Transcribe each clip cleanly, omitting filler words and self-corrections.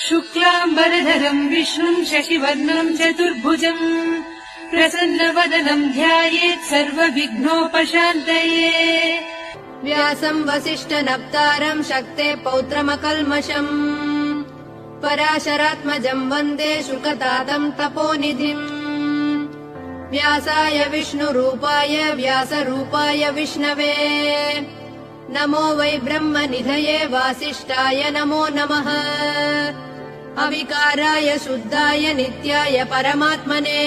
शुक्लाम्बरधरम् विष्णुम् शशिवर्णम् चतुर्भुजम् प्रसन्नवदनम् ध्यायेत् सर्वविघ्नोपशान्तये। व्यासम् वसिष्ठनप्तारम् शक्ते पौत्रमकल्मषम् पराशरात्मजम् वन्दे शुकतातम् तपोनिधिम्। व्यासाय विष्णुरूपाय व्यासरूपाय विष्णवे नमो वै ब्रह्मनिधये वासिष्ठाय नमो नमः। अविकाराय शुद्धाय नित्याय परमात्मने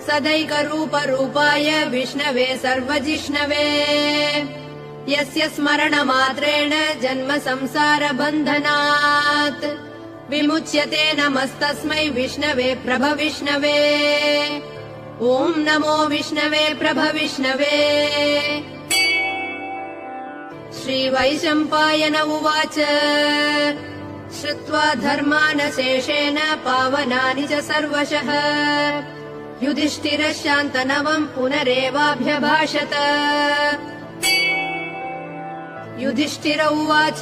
सदैकरूपरूपाय विष्णवे सर्वजिष्णवे यस्य स्मरणमात्रेण जन्म संसारबन्धनात् विमुच्यते नमस्तस्मै विष्णवे प्रभविष्णवे। ॐ नमो विष्णवे प्रभविष्णवे। श्रीवैशम्पायन उवाच श्रुत्वा धर्मानशेषेण पावनानि च सर्वशः युधिष्ठिरः शान्तनवम् पुनरेवाभ्यभाषत। युधिष्ठिर उवाच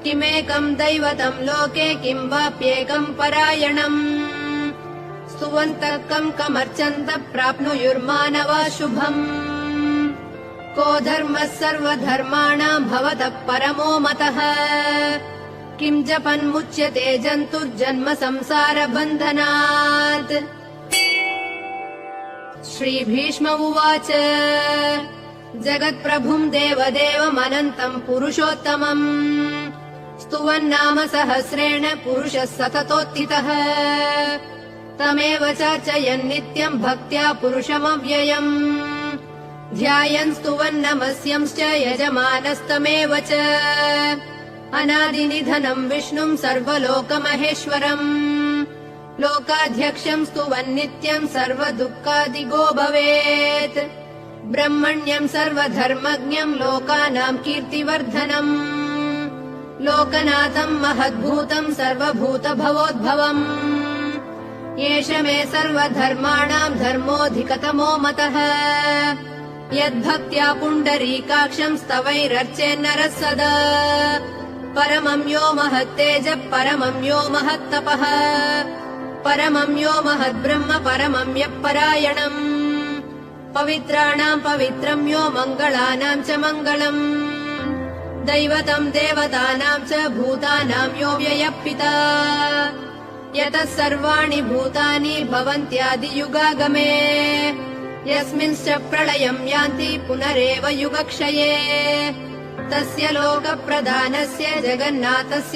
किमेकम् दैवतम् लोके किम् वाप्येकम् परायणम् स्तुवन्तः कम् कमर्चन्तः प्राप्नुयुर्मानवा शुभम्। को धर्मः सर्वधर्माणाम् भवतः परमो मतः किम् जपन्मुच्यते जन्तुर्जन्म संसारबन्धनात्। श्रीभीष्म उवाच जगत्प्रभुम् देवदेवमनन्तम् पुरुषोत्तमम् स्तुवन्नाम सहस्रेण पुरुषः सततोत्थितः तमेव चार्चयन् नित्यम् भक्त्या पुरुषमव्ययम् ध्यायन् स्तुवन्नमस्यंश्च यजमानस्तमेव च अनादिनिधनम् विष्णुम् सर्वलोकमहेश्वरम् लोकाध्यक्षम् स्तुवन्नित्यम् सर्वदुःखादिगो भवेत् ब्रह्मण्यम् सर्वधर्मज्ञम् लोकानाम् कीर्तिवर्धनम् लोकनाथम् महद्भूतम् सर्वभूतभवोद्भवम् एष मे सर्वधर्माणाम् धर्मोऽधिकतमो मतः यद्भक्त्या पुण्डरीकाक्षम् स्तवैरर्चेन्नरः सदा परमम् यो महत्तेजः परमम् यो महत्तपः परमम् यो महद्ब्रह्म परमम् यः परायणम् पवित्राणाम् पवित्रम् यो मङ्गलानाम् च मङ्गलम् दैवतम् देवतानाम् च भूतानाम् यो व्ययः पिता यतः सर्वाणि भूतानि भवन्त्यादियुगागमे यस्मिंश्च प्रलयम् यान्ति पुनरेव युगक्षये तस्य लोकप्रधानस्य जगन्नाथस्य